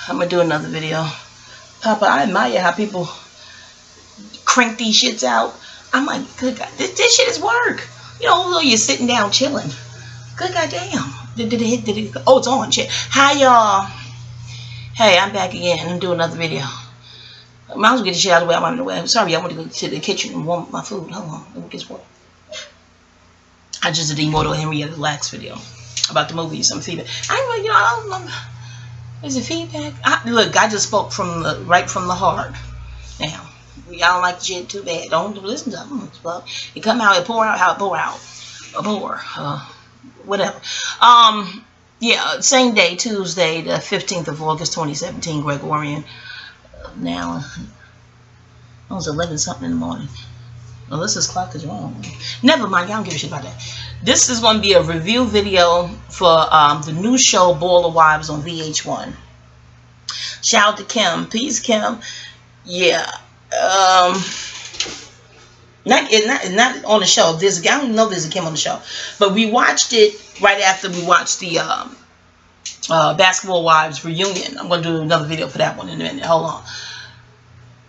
I'm gonna do another video. Papa, I admire how people crank these shits out. I'm like, good God, this shit is work. You know, although you're sitting down chilling. Good goddamn. Did it hit? Oh, it's on. Shit. Hi, y'all. Hey, I'm back again. I'm doing another video. Might as well get the shit out of the way. I'm on the way. I'm sorry, I want to go to the kitchen and warm up my food. Hold on. Let me get what. I just did the Immortal Henrietta Lacks video about the movie. Some feedback. I don't know. Is it feedback? Look, I just spoke right from the heart. Now, y'all don't like the shit too bad. Don't listen to them. Well, it come out, it pour out how it pour out. Whatever. Yeah, same day, Tuesday, the 15th of August, 2017, Gregorian. Now, it was 11 something in the morning. Alyssa's clock is wrong. Never mind, y'all don't give a shit about that. This is going to be a review video for the new show, Boiler Wives on VH1. Shout out to Kim. Peace, Kim. Yeah. Not on the show. I don't even know there's a Kim on the show. But we watched it right after we watched the Basketball Wives reunion. I'm going to do another video for that one in a minute. Hold on.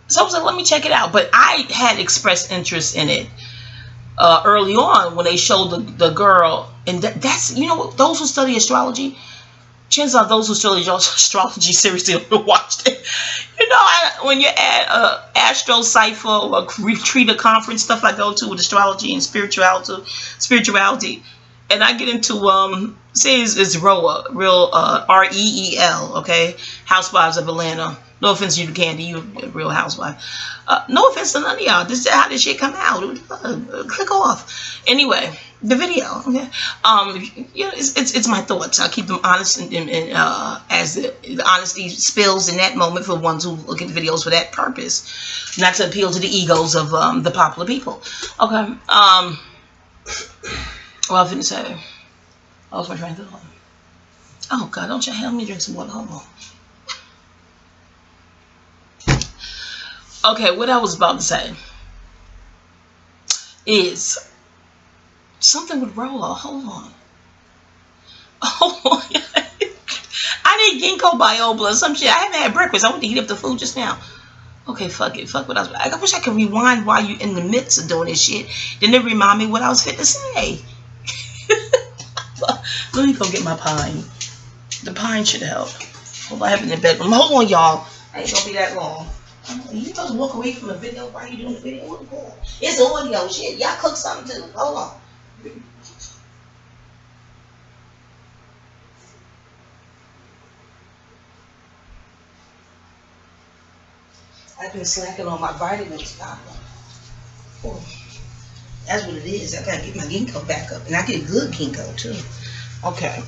So I was like, let me check it out. But I had expressed interest in it early on when they showed the girl. And that's, you know, those who study astrology, chances are those who study astrology seriously don't watch it. You know, when you're at Astro Cypher or retreat or conference, stuff I go to with astrology and spirituality, and I get into, say it's ROA, real, R-E-E-L, okay? Housewives of Atlanta. No offense to you, Candy, you a real housewife. No offense to none of y'all. This is how this shit come out. Click off. Anyway, the video. Okay. You know, it's my thoughts. I keep them honest and as the honesty spills in that moment for ones who look at the videos for that purpose, not to appeal to the egos of the popular people. Okay. What I was going to say. I was my train of thought. Oh God, don't you help me drink some water? Hold on. Okay, what I was about to say is something with Rolla. Hold on. Oh, I need ginkgo biloba or some shit. I haven't had breakfast. I went to heat up the food just now. Okay, fuck it. Fuck what I was. I wish I could rewind while you're in the midst of doing this shit. Then it remind me what I was fit to say. Let me go get my pine. The pine should help. Hold on, I have it in the bedroom. Hold on, y'all. I ain't gonna be that long. You supposed to walk away from the video while you doing the video? What the hell? It's audio shit. Y'all cook something too. Hold on. I've been slacking on my vitamins. Oh, that's what it is. I gotta get my ginkgo back up. And I get good ginkgo too. Okay.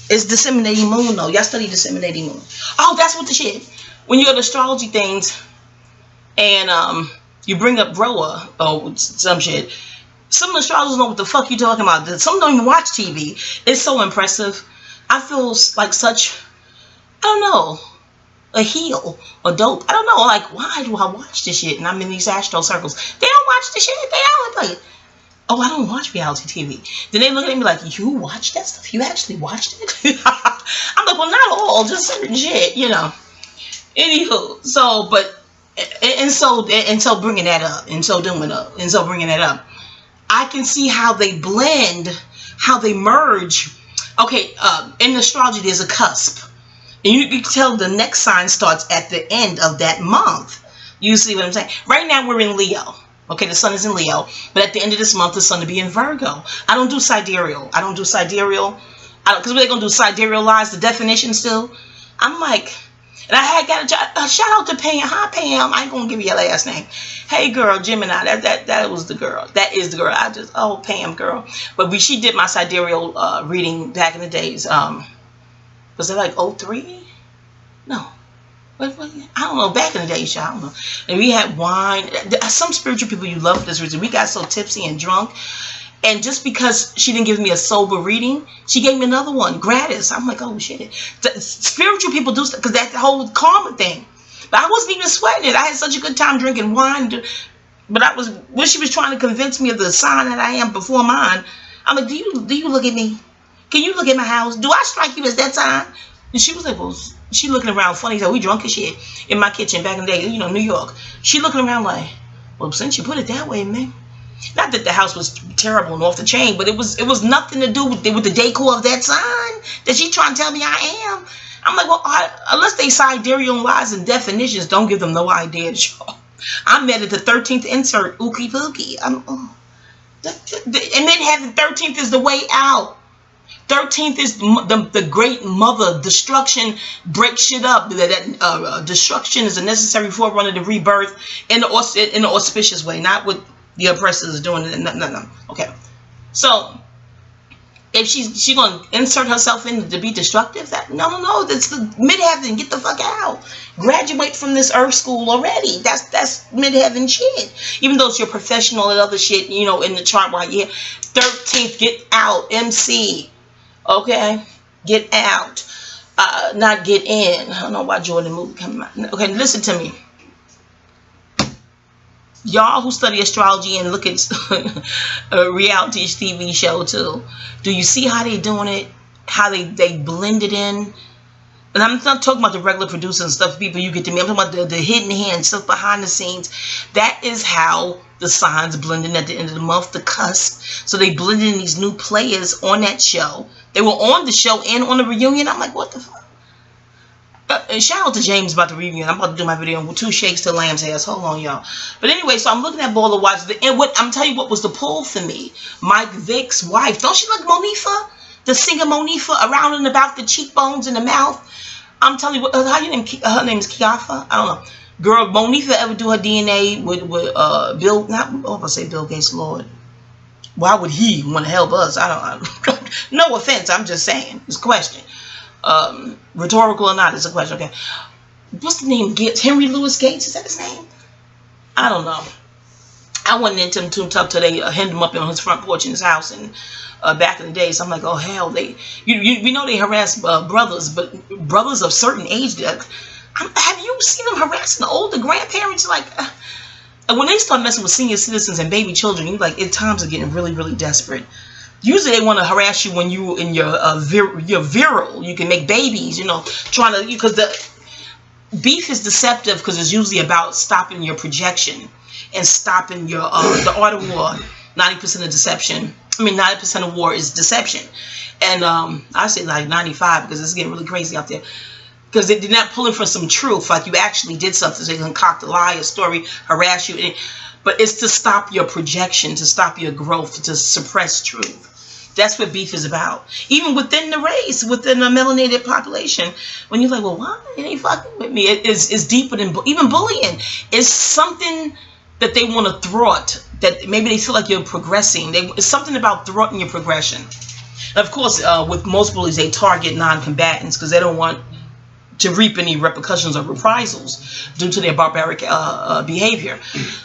It's disseminating moon though. Y'all study disseminating moon. Oh, that's what the shit. When you go to astrology things and you bring up Roa or some shit, some of the astrologers know what the fuck you talking about. Some don't even watch TV. It's so impressive. I feel like such, I don't know, a heel or dope. I don't know, like, why do I watch this shit? And I'm in these astro circles. They don't watch the shit. They all like, oh, I don't watch reality TV. Then they look at me like, you watch that stuff? You actually watched it? I'm like, well, not all, just certain shit, you know. Anywho, so, but, and so bringing that up, bringing that up, I can see how they blend, how they merge. Okay, in astrology, there's a cusp. And you can tell the next sign starts at the end of that month. You see what I'm saying? Right now, we're in Leo. Okay, the sun is in Leo. But at the end of this month, the sun will be in Virgo. I don't do sidereal. Because what they're going to do, sidereal lies, the definition still. I'm like... And I had got a shout out to Pam. Hi, Pam. I ain't gonna give you your last name. Hey, girl, Gemini. That was the girl. That is the girl. Pam, girl. But she did my sidereal reading back in the days. Was it like 03? No. What, I don't know. Back in the days, I don't know. And we had wine. Some spiritual people you love this reason. We got so tipsy and drunk. And just because she didn't give me a sober reading, she gave me another one, gratis. I'm like, oh, shit. Spiritual people do stuff, because that whole karma thing. But I wasn't even sweating it. I had such a good time drinking wine. But when she was trying to convince me of the sign that I am before mine, I'm like, do you look at me? Can you look at my house? Do I strike you as that sign? And she was like, well, she looking around funny. So we drunk as shit in my kitchen back in the day, you know, New York. She looking around like, well, since you put it that way, man. Not that the house was terrible and off the chain, but it was nothing to do with the decor of that sign that she trying to tell me I am. I'm like, well, unless they sidereal wise and definitions don't give them no idea, y'all. I'm at the 13th insert, ookie pookie. And then having 13th is the way out. 13th is the great mother. Destruction breaks shit up. Destruction is a necessary forerunner to rebirth in an auspicious way, not what the oppressors is doing. No. Okay. So if she's gonna insert herself in to be destructive, no. That's the midheaven. Get the fuck out. Graduate from this earth school already. That's midheaven shit. Even though it's your professional and other shit, you know, in the chart right here. 13th, get out. MC. Okay, get out. Not get in. I don't know why Jordan movie coming out. Okay, listen to me. Y'all who study astrology and look at a reality TV show too, do you see how they doing it? How they blend it in? And I'm not talking about the regular producers and stuff, people you get to me. I'm talking about the hidden hand stuff behind the scenes. That is how the signs blend in at the end of the month, the cusp. So they blend in these new players on that show. They were on the show and on the reunion. I'm like, what the fuck? And shout out to James about the reunion. I'm about to do my video with 2 shakes to lamb's ass. Hold on, y'all. But anyway, so I'm looking at Ball of Wives. And what I'm telling you what was the pull for me. Mike Vick's wife. Don't she look Monifa? The singer Monifa, around and about the cheekbones and the mouth. I'm telling you, what how you name her name is Kiafa? I don't know. Girl, Monifa ever do her DNA with Bill? Not oh, I say Bill Gates, Lord. Why would he want to help us? I don't. No offense. I'm just saying. It's a question. Rhetorical or not, it's a question. Okay. What's the name? Gates? Henry Louis Gates? Is that his name? I don't know. I went into him too tough till they hemmed him up on his front porch in his house and back in the day. So I'm like, oh hell, we know they harass brothers, but brothers of certain age. Have you seen them harassing the older grandparents? Like when they start messing with senior citizens and baby children, you like, times are getting really, really desperate. Usually they want to harass you when you in your virile. You can make babies, you know, trying to, because the beef is deceptive because it's usually about stopping your projection and stopping your the art of war. 90% of deception. I mean, 90% of war is deception, and I say like 95 because it's getting really crazy out there. Because they're not pulling for some truth, like you actually did something, so they concoct a lie, a story, harass you. But it's to stop your projection, to stop your growth, to suppress truth. That's what beef is about. Even within the race, within the melanated population, when you're like, well, why ain't he fucking with me? It's deeper than even bullying. It's something that they want to thwart, that maybe they feel like you're progressing. It's something about thwarting your progression. And of course, with most bullies, they target non-combatants because they don't want to reap any repercussions or reprisals due to their barbaric behavior.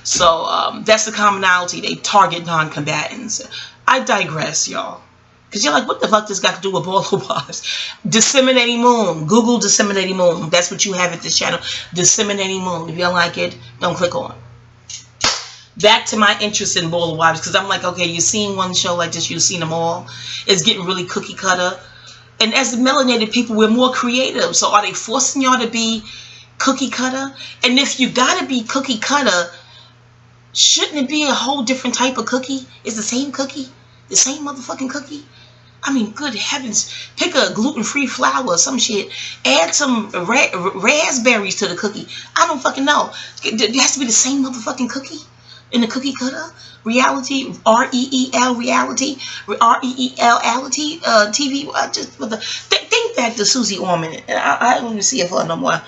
So that's the commonality. They target non-combatants. I digress, y'all. Because you're like, what the fuck this got to do with Ball of Wives? Disseminating Moon. Google Disseminating Moon. That's what you have at this channel. Disseminating Moon. If you don't like it, don't click on it. Back to my interest in Ball of Wives. Because I'm like, okay, you've seen one show like this. You've seen them all. It's getting really cookie cutter. And as the melanated people, we're more creative. So are they forcing y'all to be cookie cutter? And if you gotta be cookie cutter, shouldn't it be a whole different type of cookie? It's the same cookie? The same motherfucking cookie? I mean, good heavens. Pick a gluten-free flour or some shit. Add some raspberries to the cookie. I don't fucking know. It has to be the same motherfucking cookie in the cookie cutter. Reality, R-E-E-L, reality, R-E-E-L-ality, TV. Think back to Susie Orman. I don't even see it for her no more.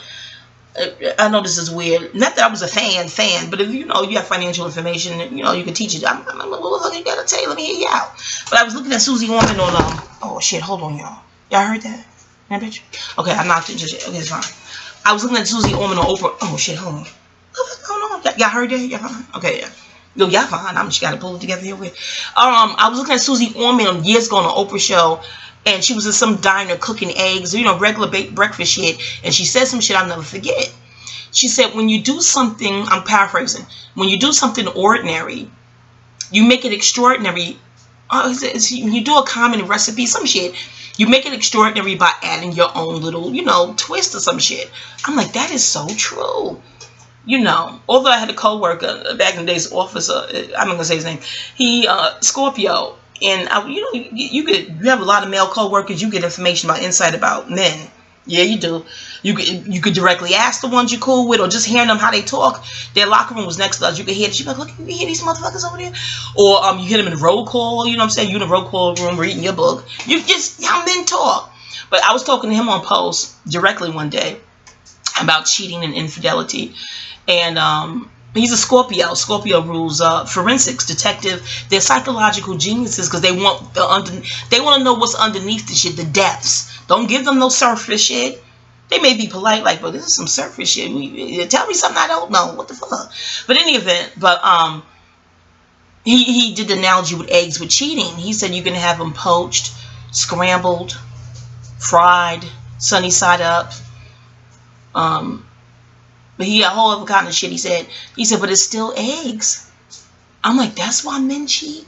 I know this is weird. Not that I was a fan, but if you know you have financial information, you know you can teach it. I'm like, what the fuck you gotta tell you? Let me hear you out. But I was looking at Susie Orman on oh shit, hold on y'all. Y'all heard that? That bitch? Okay, I knocked it. Just okay, it's fine. I was looking at Susie Orman on Oprah. Oh shit, hold on. Hold on. Y'all heard that? Y'all fine? Okay, yeah. Yo, y'all fine. I'm just gotta pull it together here with. I was looking at Susie Orman years ago on an Oprah show, and she was in some diner cooking eggs, you know, regular breakfast shit, and she said some shit I'll never forget. She said, when you do something, I'm paraphrasing, when you do something ordinary, you make it extraordinary. When you do a common recipe, some shit, You make it extraordinary by adding your own little, you know, twist or some shit. I'm like, that is so true. You know, although I had a co-worker back in the days, officer, I'm not gonna say his name. He Scorpio, and you know, you have a lot of male co-workers. You get information about insight about men. Yeah, you do. You could directly ask the ones you're cool with, or just hearing them how they talk. Their locker room was next to us. You could hear. She'd be like, "Look, you hear these motherfuckers over there?" Or you hear them in the roll call. You know what I'm saying? You in the roll call room reading your book. You just how men talk. But I was talking to him on post directly one day about cheating and infidelity. And he's a Scorpio. Scorpio rules forensics, detective. They're psychological geniuses because they want to know what's underneath the shit, the depths. Don't give them no surface shit. They may be polite, like, but this is some surface shit. Tell me something I don't know. What the fuck? But in any event, he did the analogy with eggs with cheating. He said you can have them poached, scrambled, fried, sunny side up. But he had a whole other kind of shit. He said, but it's still eggs. I'm like, that's why men cheat?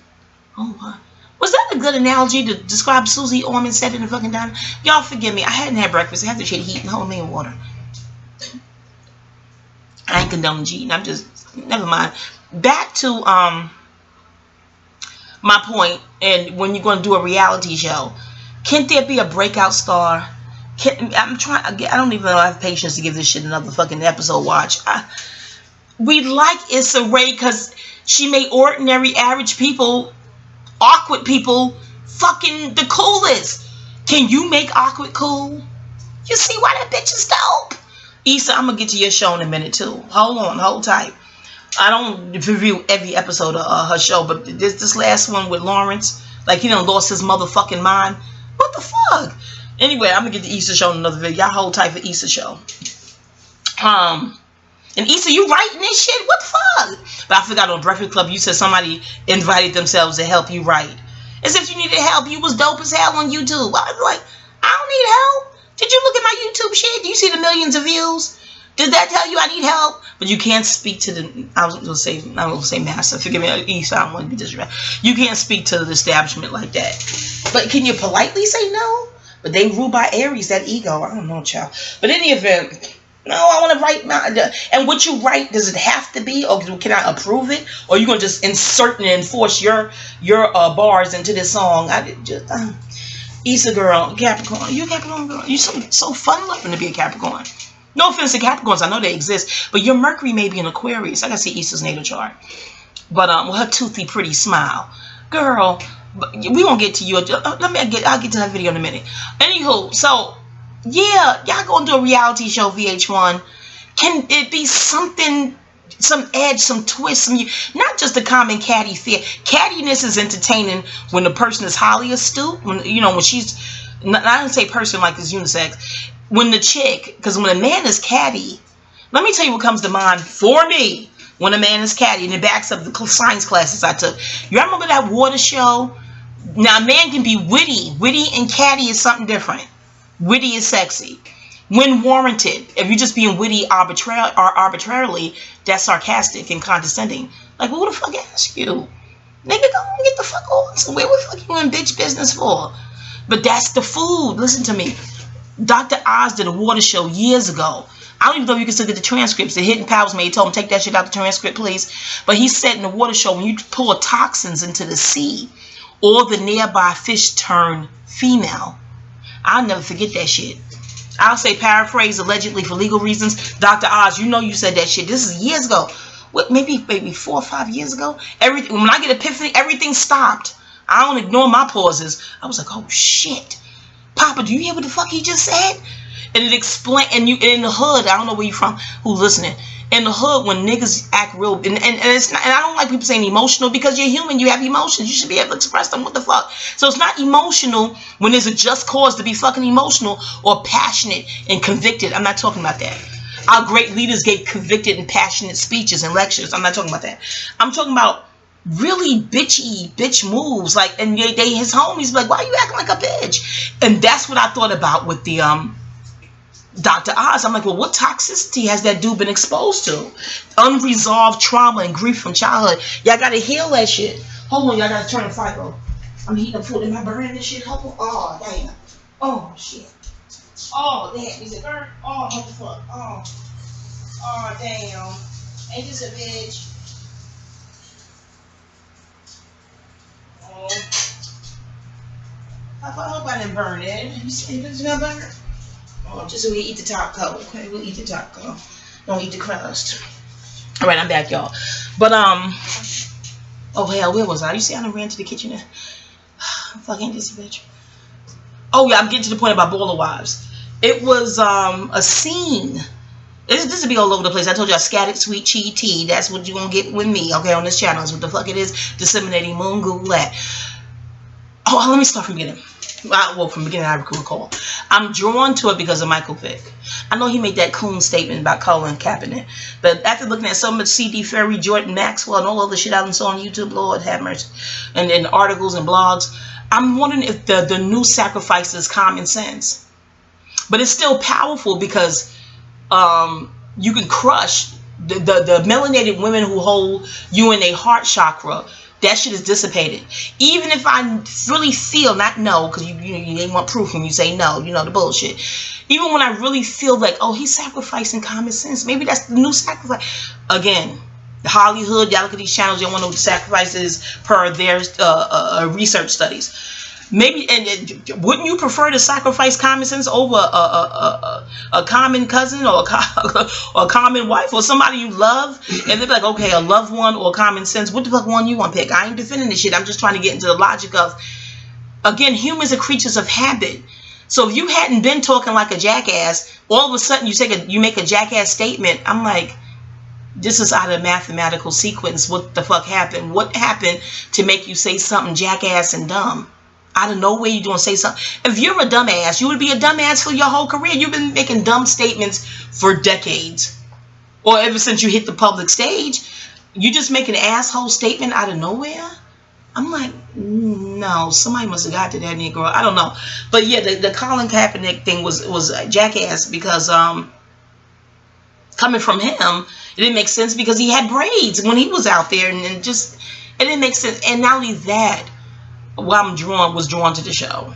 Oh, my. Was that a good analogy to describe Susie Orman said in the fucking diner? Y'all forgive me. I hadn't had breakfast. I had the shit heating. Hold me in water. I ain't condoning cheating. I'm just, never mind. Back to my point, and when you're going to do a reality show, can't there be a breakout star? I don't even know if I have patience to give this shit another fucking episode watch. We like Issa Rae because she made ordinary, average people, awkward people, fucking the coolest. Can you make awkward cool? You see why that bitch is dope? Issa, I'm gonna get to your show in a minute too. Hold on, hold tight. I don't review every episode of her show, but this last one with Lawrence, like he done lost his motherfucking mind. What the fuck? Anyway, I'm gonna get the Issa show in another video. Y'all hold tight for Issa show. And Issa, you writing this shit? What the fuck? But I forgot on Breakfast Club, you said somebody invited themselves to help you write. As if you needed help. You was dope as hell on YouTube. I was like, I don't need help. Did you look at my YouTube shit? Do you see the millions of views? Did that tell you I need help? But you can't speak to the, I was gonna say master. Forgive me, Issa, I don't want to be disrespectful. You can't speak to the establishment like that. But can you politely say no? But they rule by Aries, that ego. I don't know, child. But in any event, no, I want to write my... And what you write, does it have to be? Or can I approve it? Or you going to just insert and enforce your bars into this song? Issa girl, Capricorn. You a Capricorn girl? You so fun-loving to be a Capricorn. No offense to Capricorns. I know they exist. But your Mercury may be in Aquarius. I got to see Issa's natal chart. But with her toothy, pretty smile. Girl... We won't get to you. I'll get to that video in a minute. Anywho, so yeah, y'all gonna do a reality show, VH1. Can it be something, some edge, some twist, not just the common catty fare. Cattiness is entertaining when the person is highly astute. When when she's, I don't say person like this unisex. When the chick, because when a man is catty, let me tell you what comes to mind for me. When a man is catty, and it backs up the science classes I took. You remember that water show? Now, a man can be witty. Witty and catty is something different. Witty is sexy. When warranted. If you're just being witty arbitrarily, that's sarcastic and condescending. Like, who the fuck asked you? Nigga, go and get the fuck on somewhere. What the fuck you in bitch business for? But that's the food. Listen to me. Dr. Oz did a water show years ago. I don't even know if you can still get the transcripts. The Hidden Powers made told him, take that shit out the transcript, please. But he said in the water show, when you pour toxins into the sea, all the nearby fish turn female. I'll never forget that shit. I'll say paraphrase allegedly for legal reasons. Dr. Oz, you know you said that shit. This is years ago. What, maybe 4 or 5 years ago? When I get epiphany, everything stopped. I don't ignore my pauses. I was like, oh shit. Papa, do you hear what the fuck he just said? And it explain, and you in the hood, I don't know where you from, who's listening. In the hood, when niggas act real, and it's not, and I don't like people saying emotional, because you're human, you have emotions, you should be able to express them. What the fuck? So it's not emotional when there's a just cause to be fucking emotional or passionate and convicted. I'm not talking about that. Our great leaders gave convicted and passionate speeches and lectures. I'm not talking about that. I'm talking about really bitch moves, like, and his homies be like, why are you acting like a bitch? And that's what I thought about with the Dr. Oz. I'm like, well, what toxicity has that dude been exposed to? Unresolved trauma and grief from childhood. Y'all gotta heal that shit. Hold on, y'all gotta turn the FICO. I'm heating up food. Am I burning this shit? Hold on. Oh, damn. Oh, shit. Oh, damn. Is it burnt? Oh, what the fuck? Oh. Oh, damn. Ain't this a bitch? Oh. I hope I didn't burn it. You see if it's not burnt? Oh, just so we eat the top coat. Okay, we'll eat the top coat. Don't eat the crust. All right, I'm back, y'all. But, oh, hell, where was I? You see, I done ran to the kitchen and fucking this bitch. Oh, yeah, I'm getting to the point about Baller Wives. It was, a scene. This would be all over the place. I told y'all, Scattered-Sweet-Tea-Chi. That's what you're going to get with me, okay, on this channel. That's what the fuck it is. Disseminating moon Google that. Oh, let me start from the beginning. Well, from the beginning, I recall. I'm drawn to it because of Michael Vick. I know he made that coon statement about Colin Kaepernick, but after looking at so much C.D. Ferry, Jordan Maxwell, and all other shit out and so on YouTube, Lord have mercy, and then articles and blogs, I'm wondering if the new sacrifice is common sense. But it's still powerful because you can crush the melanated women who hold you in a heart chakra. That shit is dissipated. Even if I really feel, not know, because you ain't want proof when you say no, you know, the bullshit. Even when I really feel like, oh, he's sacrificing common sense. Maybe that's the new sacrifice. Again, Hollywood, y'all look at these channels, you don't want to know what the sacrifice is per their research studies. Maybe, and wouldn't you prefer to sacrifice common sense over a common cousin or a common wife or somebody you love? And they'd be like, okay, a loved one or common sense. What the fuck one you want to pick? I ain't defending this shit. I'm just trying to get into the logic of, again, humans are creatures of habit. So if you hadn't been talking like a jackass, all of a sudden you make a jackass statement. I'm like, this is out of mathematical sequence. What the fuck happened? What happened to make you say something jackass and dumb? Out of nowhere, you're going to say something. If you're a dumbass, you would be a dumbass for your whole career. You've been making dumb statements for decades. Or ever since you hit the public stage. You just make an asshole statement out of nowhere? I'm like, no, somebody must have got to that Negro. I don't know. But yeah, the Colin Kaepernick thing was a jackass because coming from him, it didn't make sense because he had braids when he was out there. And just, it didn't make sense. And not only that, was drawn to the show.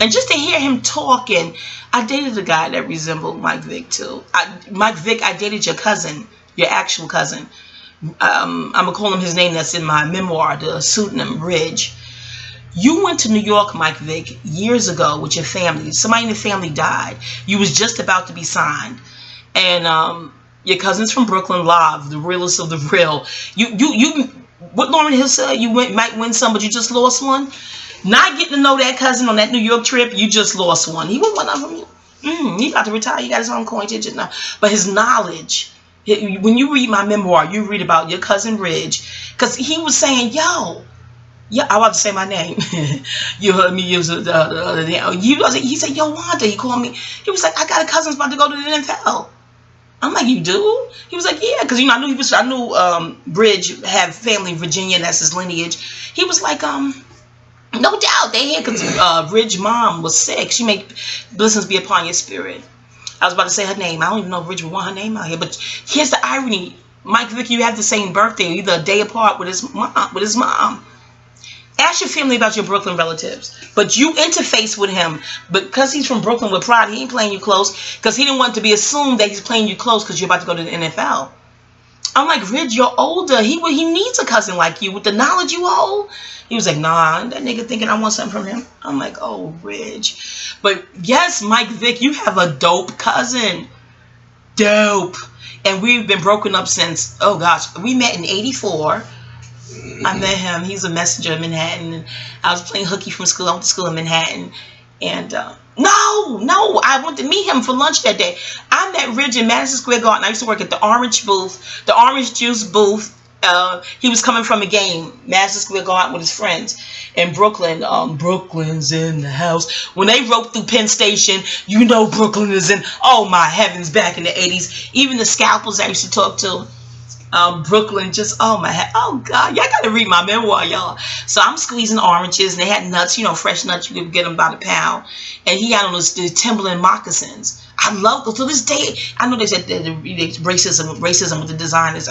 And just to hear him talking, I dated a guy that resembled Mike Vick too. Mike Vick, I dated your cousin, your actual cousin. I'm going to call him his name that's in my memoir, the pseudonym Ridge. You went to New York, Mike Vick, years ago with your family. Somebody in the family died. You was just about to be signed. And your cousin's from Brooklyn, Live, the realest of the real. What Lauryn Hill said, you might win some, but you just lost one. Not getting to know that cousin on that New York trip, you just lost one. He was one of them. He about to retire. He got his own coin digit now. But his knowledge, when you read my memoir, you read about your cousin Ridge, because he was saying, yo, yeah, I want to say my name. You heard me use the other day. He said, yo, Wanda. He called me. He was like, I got a cousin about to go to the NFL. I'm like, you do? He was like, yeah, because I knew Bridge had family in Virginia, and that's his lineage. He was like, no doubt they had, because Bridge's mom was sick. She made blessings be upon your spirit. I was about to say her name. I don't even know if Bridge would want her name out here, but here's the irony. Mike Vick, you have the same birthday, either a day apart with his mom. Ask your family about your Brooklyn relatives. But you interface with him. Because he's from Brooklyn with pride, he ain't playing you close. Because he didn't want to be assumed that he's playing you close because you're about to go to the NFL. I'm like, Ridge, you're older. He needs a cousin like you with the knowledge you hold. He was like, nah, that nigga thinking I want something from him. I'm like, oh, Ridge. But yes, Mike Vick, you have a dope cousin. Dope. And we've been broken up since, oh gosh, we met in '84. I met him. He's a messenger in Manhattan. And I was playing hooky from school. I went to school in Manhattan. And no, I went to meet him for lunch that day. I met Ridge in Madison Square Garden. I used to work at the orange booth, the orange juice booth. He was coming from a game, Madison Square Garden, with his friends in Brooklyn. Brooklyn's in the house. When they rode through Penn Station, you know Brooklyn is in. Oh my heavens, back in the 80s. Even the scalpers I used to talk to. Brooklyn, just, oh my head, oh God, y'all gotta read my memoir, y'all. So I'm squeezing oranges, and they had nuts, you know, fresh nuts, you could get them by the pound. And he had on the Timberland moccasins. I love to this day. I know they said the racism with the designers.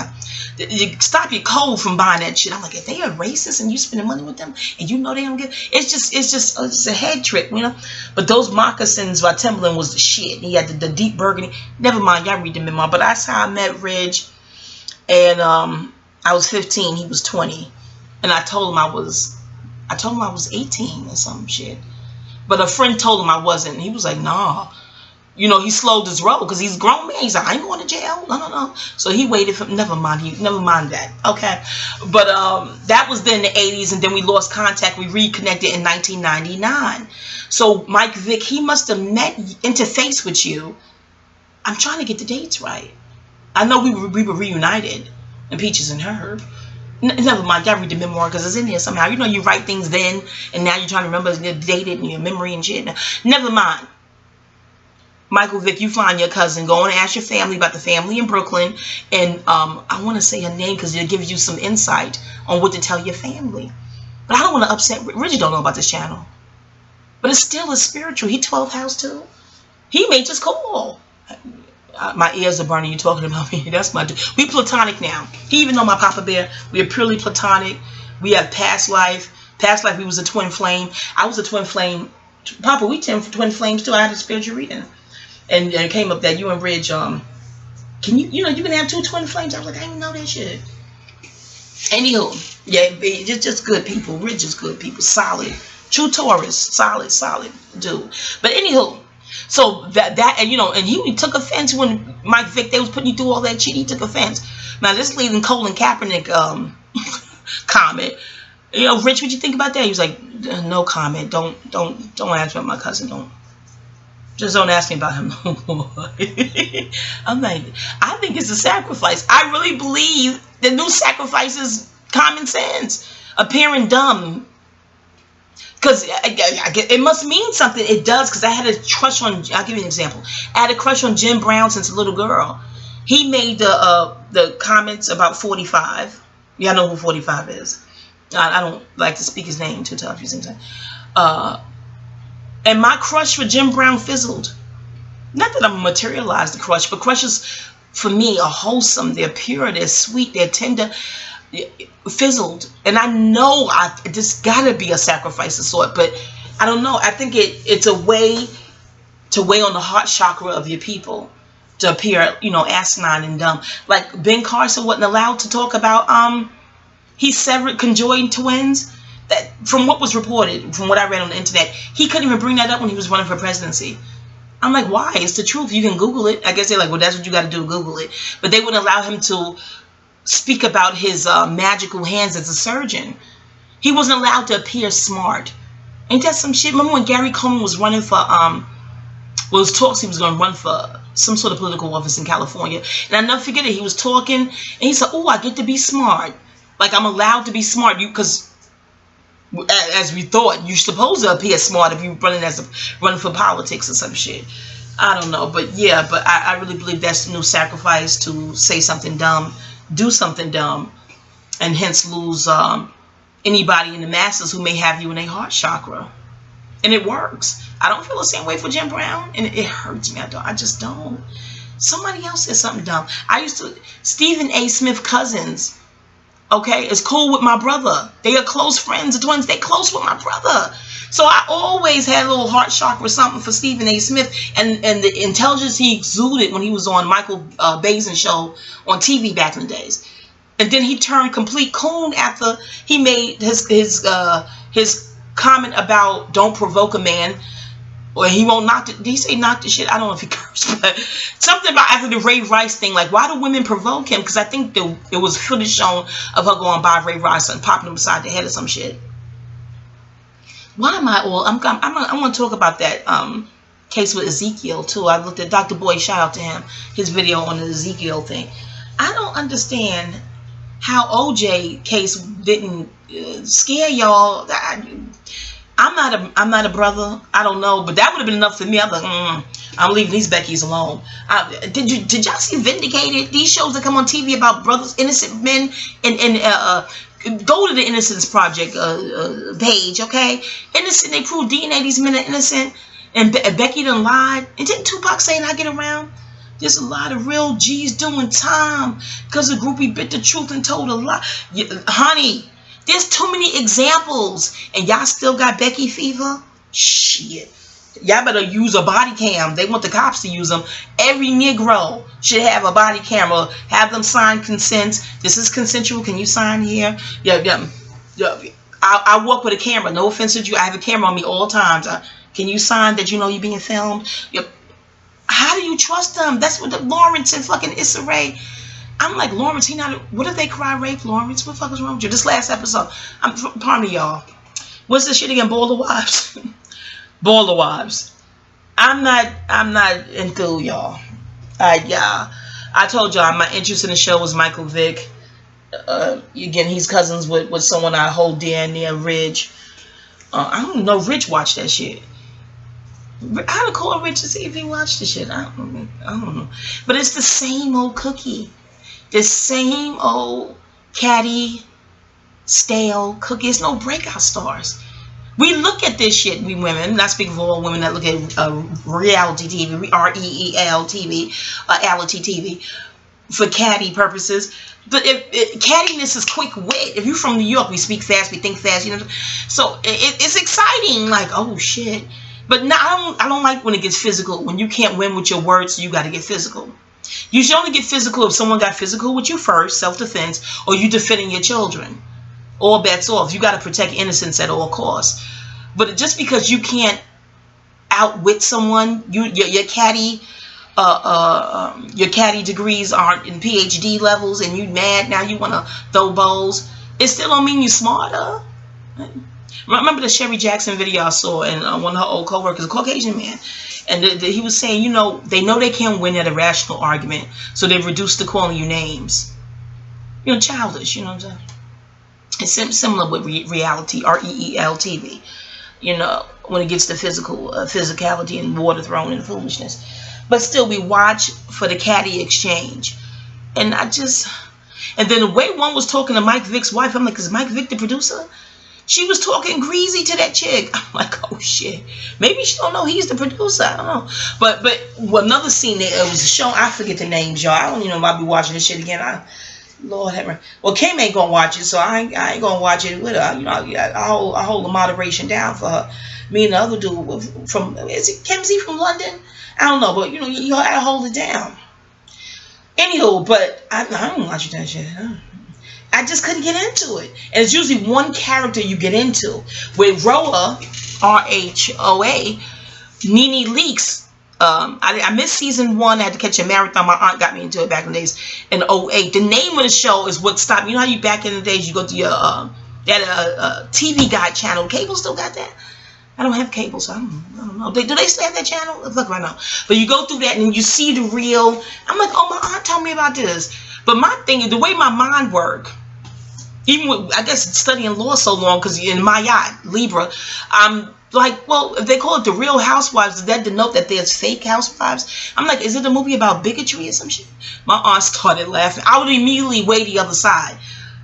You stop your code from buying that shit. I'm like, if they are racist and you spending money with them and you know they don't get, it's just a head trick, you know. But those moccasins by Timberland was the shit. He had the deep burgundy. Never mind, y'all read the memoir. But that's how I met Ridge, and I was 15, he was 20, and I told him I was 18 or some shit. But a friend told him I wasn't. He was like, nah. You know, he slowed his roll because he's a grown man. He's like, I ain't going to jail. No. So he waited for, never mind that. Okay. But that was then the 80s, and then we lost contact. We reconnected in 1999. So Mike Vick, he must have interfaced with you. I'm trying to get the dates right. I know we were reunited in Peaches and Herb. Never mind, y'all read the memoir because it's in there somehow. You know, you write things then, and now you're trying to remember the date in your memory and shit. Never mind. Michael Vick, you find your cousin. Go and ask your family about the family in Brooklyn. And I want to say her name because it'll give you some insight on what to tell your family. But I don't want to upset. Reggie don't know about this channel. But it's still a spiritual. He 12th house too. He made this call. My ears are burning. You talking about me? That's my dude. We platonic now. He even know my Papa Bear. We are purely platonic. We have past life. Past life we was a twin flame. I was a twin flame. Papa, we twin flames too. I had a spiritual reading. And it came up that you and Ridge, can you know, you can have two twin flames. I was like, I didn't know that shit. Anywho, yeah, just good people. Ridge is good people. Solid. True Taurus. Solid dude. But anywho, so that and you know, and he took offense when Mike Vick, they was putting you through all that shit. He took offense. Now this leading Colin Kaepernick comment. You know, Rich, what you think about that? He was like, no comment. Don't ask about my cousin. Just don't ask me about him no more. I'm like, I think it's a sacrifice. I really believe the new sacrifice is common sense. Appearing dumb. Because it must mean something. It does, because I had a crush on, I'll give you an example. I had a crush on Jim Brown since a little girl. He made the comments about 45. Y'all know who 45 is. I don't like to speak his name too tough. You see what I'm saying? And my crush for Jim Brown fizzled. Not that I'm materialized the crush, but crushes for me are wholesome. They're pure. They're sweet. They're tender. Fizzled. And I know this got to be a sacrifice of sort, but I don't know. I think it's a way to weigh on the heart chakra of your people to appear, you know, asinine and dumb. Like Ben Carson wasn't allowed to talk about he severed conjoined twins. That from what was reported, from what I read on the internet, he couldn't even bring that up when he was running for presidency. I'm like, why? It's the truth. You can Google it. I guess they're like, well, that's what you got to do, Google it. But they wouldn't allow him to speak about his magical hands as a surgeon. He wasn't allowed to appear smart. Ain't that some shit? Remember when Gary Coleman was running for, well, it was talks he was going to run for some sort of political office in California. And I never forget it. He was talking, and he said, oh, I get to be smart. Like, I'm allowed to be smart. Because as we thought, you're supposed to appear smart if you're running for politics or some shit. I don't know, but yeah, but I really believe that's the new sacrifice, to say something dumb, do something dumb, and hence lose anybody in the masses who may have you in a heart chakra. And it works. I don't feel the same way for Jim Brown, and it hurts me. I just don't. Somebody else said something dumb. Stephen A. Smith cousins, okay, is cool with my brother. They are close friends, the twins. They close with my brother. So I always had a little heart chakra or something for Stephen A. Smith, and the intelligence he exuded when he was on Michael Basin's show on TV back in the days. And then he turned complete coon after he made his comment about don't provoke a man, or he won't knock the, did he say knock the shit? I don't know if he cursed, but something about after the Ray Rice thing, like why do women provoke him? Because I think it was footage shown of her going by Ray Rice and popping him beside the head or some shit. Why am I all? I'm going to talk about that case with Ezekiel too. I looked at Dr. Boyd, shout out to him, his video on the Ezekiel thing. I don't understand how OJ case didn't scare y'all. I'm not a brother. I don't know, but that would have been enough for me. I'm like, I'm leaving these Beckys alone. Did y'all see Vindicated? These shows that come on TV about brothers, innocent men, and go to the Innocence Project page, okay? Innocent, they prove DNA. These men are innocent. And Becky done lied. And didn't Tupac say not get around? There's a lot of real G's doing time because the groupie bit the truth and told a lie. Honey, there's too many examples. And y'all still got Becky fever? Shit. Y'all better use a body cam. They want the cops to use them. Every Negro should have a body camera. Have them sign consent. This is consensual. Can you sign here? Yeah. I walk with a camera. No offense to you. I have a camera on me all times. Can you sign that you know you're being filmed? Yep. How do you trust them? That's what Lawrence and fucking Issa Rae. I'm like, Lawrence, he not. What if they cry rape, Lawrence? What the fuck is wrong with you? This last episode. Pardon me, y'all. What's this shit again? Baller Wives. Baller Wives. I'm not enthused, y'all. I told y'all my interest in the show was Michael Vick. Again, he's cousins with someone I hold dear and near, Ridge. I don't know. Rich watched that shit. I had to call Rich to see if he watched the shit. I don't know. But it's the same old cookie. The same old catty, stale cookie. It's no breakout stars. We look at this shit, we women, not speaking for all women that look at reality TV, R-E-E-L-TV, reality TV, for catty purposes. But cattiness is quick wit. If you're from New York, we speak fast, we think fast, you know. So it's exciting, like, oh shit. But no, I don't like when it gets physical. When you can't win with your words, you got to get physical. You should only get physical if someone got physical with you first, self-defense, or you defending your children. All bets off. You got to protect innocence at all costs. But just because you can't outwit someone, your catty degrees aren't in PhD levels, and you mad now you want to throw bowls, it still don't mean you smarter. Remember the Sherry Jackson video I saw, and one of her old co-workers, a Caucasian man, and he was saying, you know they can't win at a rational argument, so they've reduced to calling you names. You know, childish. You know what I'm saying? It's similar with reality, REEL TV. You know, when it gets to physicality and water thrown and foolishness. But still, we watch for the catty exchange. And then the way one was talking to Mike Vick's wife, I'm like, is Mike Vick the producer? She was talking greasy to that chick. I'm like, oh shit. Maybe she don't know he's the producer. I don't know. But another scene there, it was a show, I forget the names, y'all. I don't even know if I'll be watching this shit again. Lord have mercy. Well, Kim ain't gonna watch it, so I ain't gonna watch it with her. You know, I hold the moderation down for her. Me and the other dude from, is it Kim Z from London? I don't know, but you know, you gotta hold it down. Anywho, but I don't watch that shit. I just couldn't get into it. And it's usually one character you get into. With Roa, R-H-O-A, Nene Leakes. I missed season 1. I had to catch a marathon. My aunt got me into it back in the days in 08. The name of the show is what stopped me. You know how you back in the days you go to your TV Guide channel. Cable still got that? I don't have cable, so I don't know. Do they still have that channel? Look right now. But you go through that and you see the real. I'm like, oh, my aunt told me about this. But my thing is the way my mind works. Even with, I guess, studying law so long, because in my yacht, Libra, I'm like, well, if they call it the Real Housewives, does that denote that there's fake housewives? I'm like, is it a movie about bigotry or some shit? My aunt started laughing. I would immediately weigh the other side.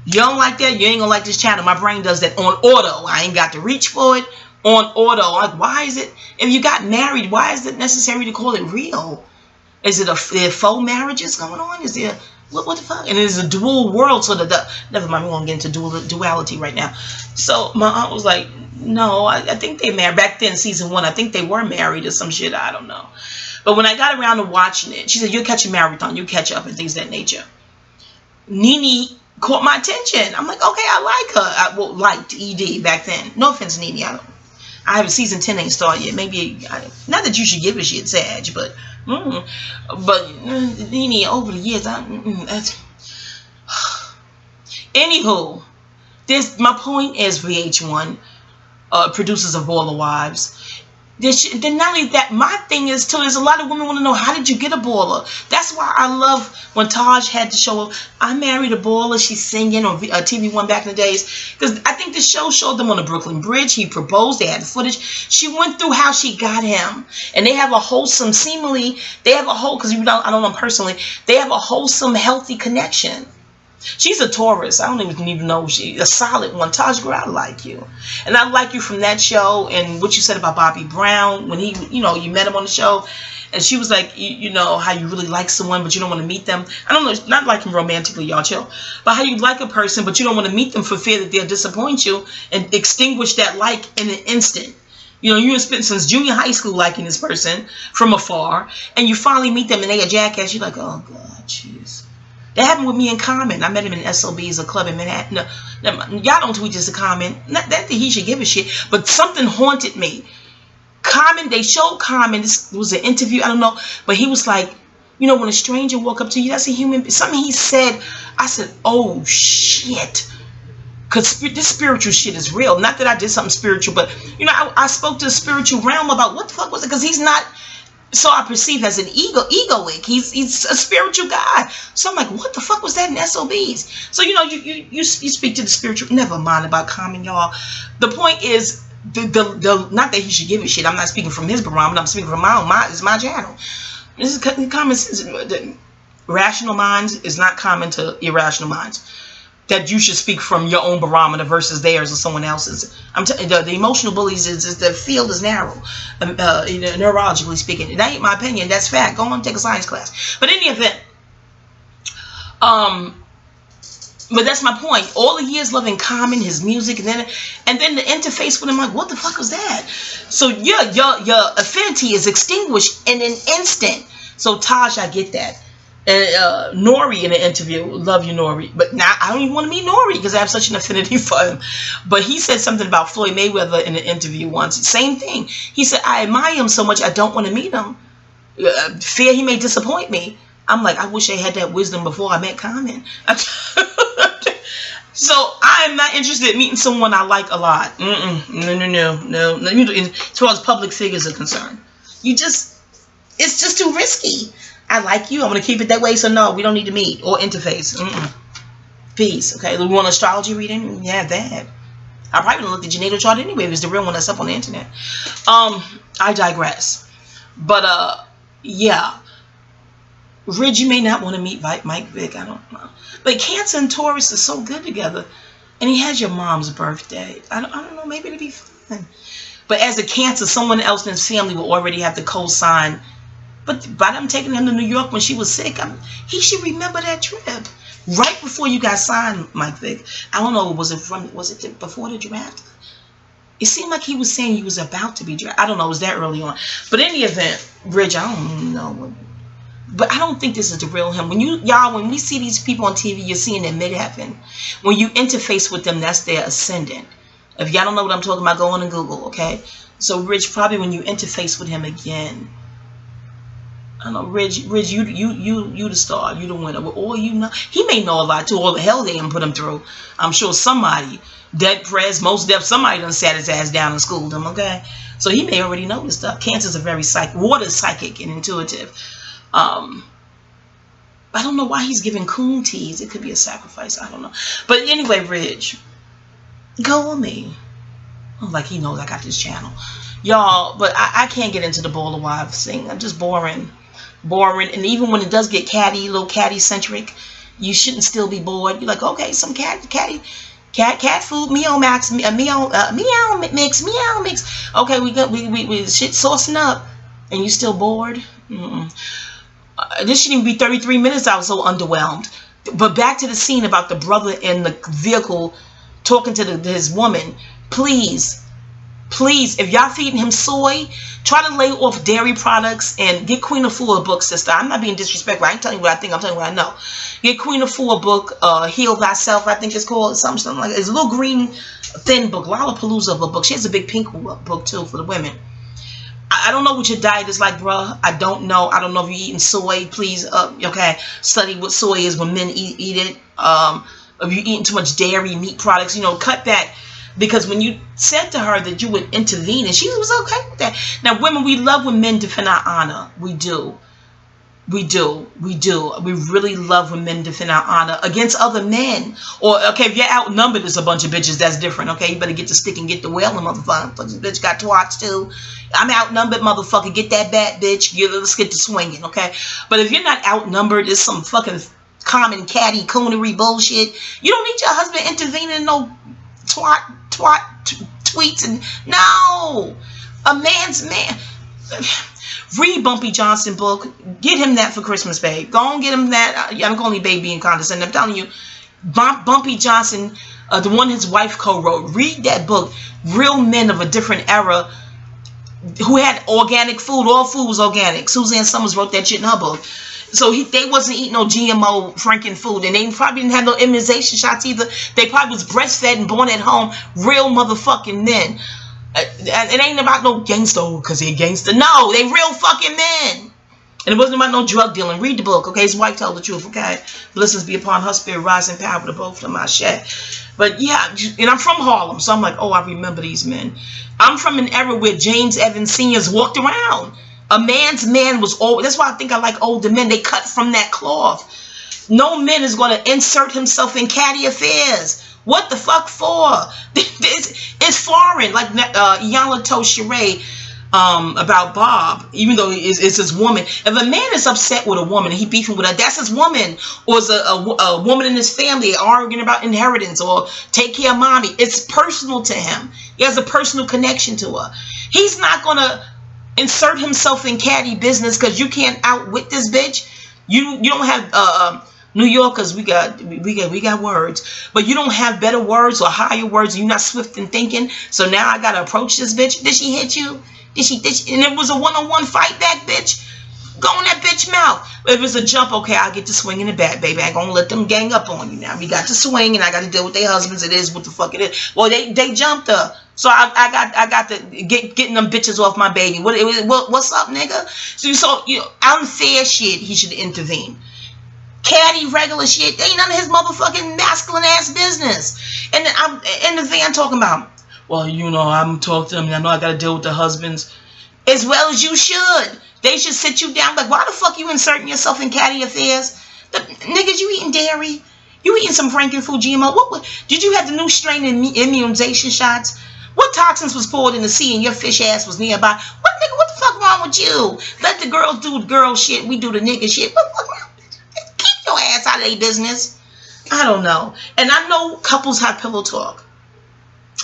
You don't like that? You ain't gonna like this channel. My brain does that on auto. I ain't got to reach for it. On auto. Like, why is it, if you got married, why is it necessary to call it real? Is it there faux marriages going on? Is there, what the fuck? And it's a dual world, so never mind, we won't get into duality right now. So my aunt was like, no, I think they married. Back then, season 1, I think they were married or some shit, I don't know. But when I got around to watching it, she said, you'll catch a marathon, you'll catch up and things of that nature. Nene caught my attention. I'm like, okay, I like her. I liked ED back then. No offense, Nene, I have season 10 ain't started yet. Maybe, not that you should give a shit, Sag, but Nene, over the years, that's... Anywho, my point is VH1, producers of Baller Wives. Then not only that, my thing is too, there's a lot of women want to know, how did you get a baller? That's why I love when Taj had to show up, I married a baller, she's singing on TV1 back in the days. Because I think the show showed them on the Brooklyn Bridge. He proposed, they had the footage. She went through how she got him. And they have a wholesome, seemingly, they have a whole, because I don't know personally, they have a wholesome, healthy connection. She's a Taurus. I don't even know she a solid one. Taj, girl, I like you, and I like you from that show and what you said about Bobby Brown when he, you know, you met him on the show, and she was like, you know, how you really like someone but you don't want to meet them. I don't know, not like him romantically, y'all chill, but how you like a person but you don't want to meet them for fear that they'll disappoint you and extinguish that like in an instant. You know, you have spent since junior high school liking this person from afar, and you finally meet them and they a jackass. You're like, oh God, jeez. That happened with me in Common. I met him in SOB's, a club in Manhattan. No, y'all don't tweet this to Common. Not that he should give a shit, but something haunted me. Common, they showed Common. This was an interview, I don't know, but he was like, you know, when a stranger walk up to you, that's a human. Something he said, I said, oh shit. Because this spiritual shit is real. Not that I did something spiritual, but, you know, I spoke to the spiritual realm about what the fuck was it? Because he's not, so I perceive as an egoic. He's a spiritual guy. So I'm like, what the fuck was that in SOBs? So, you know, you speak to the spiritual. Never mind about Common, y'all. The point is, the not that he should give a shit. I'm not speaking from his barometer. I'm speaking from my own. It's my channel. This is common sense. Rational minds is not common to irrational minds. That you should speak from your own barometer versus theirs or someone else's. I'm telling you, the emotional bullies is the field is narrow, neurologically speaking. That ain't my opinion. That's fact. Go on and take a science class. But in the event, but that's my point. All the years loving Common, his music, and then the interface with him, like, what the fuck was that? So your affinity is extinguished in an instant. So Taj, I get that. And Nori in the interview, love you Nori, but now I don't even want to meet Nori because I have such an affinity for him. But he said something about Floyd Mayweather in an interview once. Same thing. He said, I admire him so much I don't want to meet him. Fear he may disappoint me. I'm like, I wish I had that wisdom before I met Common. So I am not interested in meeting someone I like a lot. No. As far as public figures are concerned, it's just too risky. I like you. I'm going to keep it that way. So no, we don't need to meet or interface. Peace. Okay. We want astrology reading? Yeah, that. I probably looked at your natal chart anyway. It was the real one that's up on the internet. I digress. But yeah. Ridge, you may not want to meet Mike Vick. I don't know. But Cancer and Taurus are so good together. And he has your mom's birthday. I don't know. Maybe it'd be fun. But as a Cancer, someone else in his family will already have to co-sign. But by them taking him to New York when she was sick, he should remember that trip. Right before you got signed, Mike Vick. I don't know, was it before the draft? It seemed like he was saying he was about to be drafted. I don't know, it was that early on. But in the event, Ridge, I don't know. But I don't think this is the real him. When we see these people on TV, you're seeing their mid-heaven. When you interface with them, that's their ascendant. If y'all don't know what I'm talking about, go on and Google, okay? So Ridge, probably when you interface with him again, I don't know, Ridge, you the star, you the winner. But all you know, he may know a lot too. All the hell they done put him through. I'm sure somebody, dead press, most deaf, somebody done sat his ass down and schooled him. Okay, so he may already know this stuff. Cancer's a very psychic and intuitive. I don't know why he's giving coon teas. It could be a sacrifice. I don't know. But anyway, Ridge, go on me. Oh, like he knows I got this channel, y'all. But I can't get into the Baller Wives thing. I'm just boring. And even when it does get little catty centric, you shouldn't still be bored. You're like, okay, some cat food, meow mix. Okay, we shit saucing up, and you still bored. This shouldn't even be 33 minutes. I was so underwhelmed. But back to the scene about the brother in the vehicle talking to his woman. Please, if y'all feeding him soy, try to lay off dairy products and get Queen Afua a book, sister. I'm not being disrespectful. I ain't telling you what I think. I'm telling you what I know. Get Queen Afua a book, Heal Thyself, I think it's called. Something like that. It's a little green, thin book. Lollapalooza of a book. She has a big pink book, too, for the women. I don't know what your diet is like, bruh. I don't know. I don't know if you're eating soy. Please, okay, study what soy is when men eat it. If you're eating too much dairy, meat products, cut back. Because when you said to her that you would intervene, and she was okay with that. Now, women, we love when men defend our honor. We do. We really love when men defend our honor against other men. Or, okay, if you're outnumbered, there's a bunch of bitches. That's different, okay? You better get the stick and get the wailing, motherfucker. Bitch got twats, too. I'm outnumbered, motherfucker. Get that bad bitch. Let's get to swinging, okay? But if you're not outnumbered, there's some fucking common catty coonery bullshit. You don't need your husband intervening in no tweets and no. A man's man. Read Bumpy Johnson book. Get him that for Christmas, babe. Go on, get him that. I'm calling you baby and condescending. I'm telling you, Bumpy Johnson, the one his wife co-wrote. Read that book. Real men of a different era who had organic food. All food was organic. Suzanne Summers wrote that shit in her book. So they wasn't eating no GMO Franken food, and they probably didn't have no immunization shots either. They probably was breastfed and born at home. Real motherfucking men. It ain't about no gangster because he a gangster. No, they real fucking men. And it wasn't about no drug dealing. Read the book, okay? His wife told the truth, okay? Blessings be upon her spirit, rising power to both of them, I shed. But yeah, and I'm from Harlem, so I'm like, oh, I remember these men. I'm from an era where James Evans Sr.'s walked around. A man's man was always, that's why I think I like older men. They cut from that cloth. No man is going to insert himself in catty affairs. What the fuck for? It's foreign. Like Iyanla told Sheree about Bob, even though it's his woman. If a man is upset with a woman and he beefing with her, that's his woman. Or is a woman in his family arguing about inheritance or take care of mommy. It's personal to him. He has a personal connection to her. He's not going to insert himself in catty business because you can't outwit this bitch. You don't have New Yorkers, we got words, but you don't have better words or higher words. You're not swift in thinking. So now I gotta approach this bitch. Did she hit you? Did she? And it was a one-on-one fight back, bitch. Go in that bitch mouth. If it's a jump, okay, I'll get to swinging it back, baby. I ain't gonna let them gang up on you now. We got to swing, and I got to deal with their husbands. It is what the fuck it is. Well, they jumped her, so I got to getting them bitches off my baby. What's up, nigga? So you know, unfair shit. He should intervene. Catty regular shit. Ain't none of his motherfucking masculine ass business. And then I'm in the van talking about, well, you know, I'm talking to them, and I know I got to deal with the husbands, as well as you should. They should sit you down. Like, why the fuck you inserting yourself in catty affairs? Niggas, you eating dairy? You eating some Franken food, GMO? What did you have the new strain immunization shots? What toxins was poured in the sea and your fish ass was nearby? What nigga? What the fuck wrong with you? Let the girls do the girl shit. We do the nigga shit. What the fuck wrong? Keep your ass out of their business. I don't know. And I know couples have pillow talk.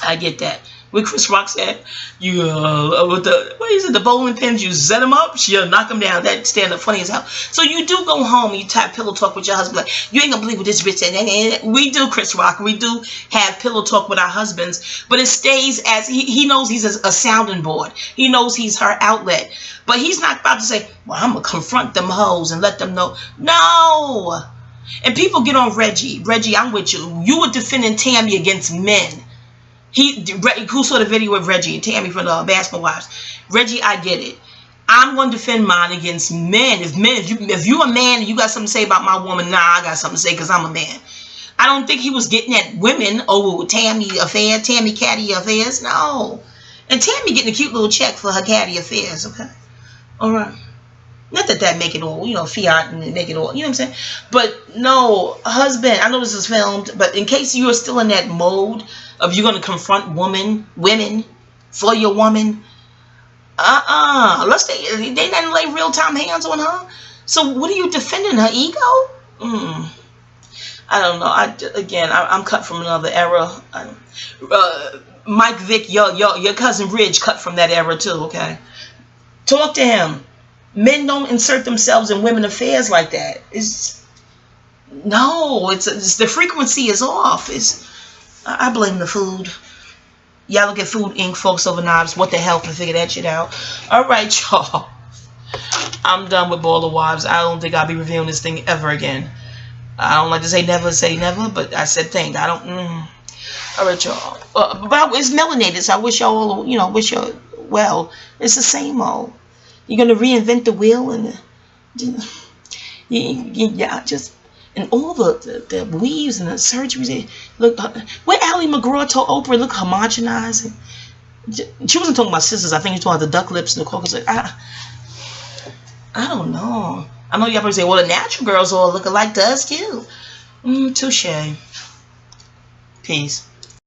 I get that. What Chris Rock said, you with the what is it? The bowling pins, you set them up, she'll knock them down. That stand up funny as hell. So you do go home and you type pillow talk with your husband. Like, you ain't gonna believe what this bitch said. And we do, Chris Rock. We do have pillow talk with our husbands, but it stays as he knows he's a sounding board. He knows he's her outlet, but he's not about to say, well, I'm gonna confront them hoes and let them know. No. And people get on Reggie. Reggie, I'm with you. You were defending Tammy against men. Who saw the video of Reggie and Tammy from the Basketball Wives? Reggie, I get it. I'm going to defend mine against men. If you're a man and you got something to say about my woman, nah, I got something to say because I'm a man. I don't think he was getting at women over Tammy catty affairs. No. And Tammy getting a cute little check for her catty affairs, okay? All right. Not that make it all, you know, fiat and make it all, you know what I'm saying? But no, husband, I know this is filmed, but in case you are still in that mode of you're going to confront women for your woman, they didn't lay real-time hands on her. So what are you defending, her ego? I don't know. I'm cut from another era. Mike Vick, your cousin Ridge cut from that era too, okay? Talk to him. Men don't insert themselves in women affairs like that. It's the frequency is off. I blame the food. Y'all look at Food Inc. Folks Over Knives. What the hell can figure that shit out? All right, y'all. I'm done with Baller Wives. I don't think I'll be reviewing this thing ever again. I don't like to say never, but I said thing. I don't. All right, y'all. But it's melanated, so I wish y'all, wish y'all well. It's the same old. You're gonna reinvent the wheel and and all the weaves and the surgeries. Look, where Ally McGraw told Oprah, look homogenizing. She wasn't talking about sisters. I think she was talking about the duck lips and the caucus. I don't know. I know y'all probably say, well, the natural girls all look alike to us too. Touche. Peace.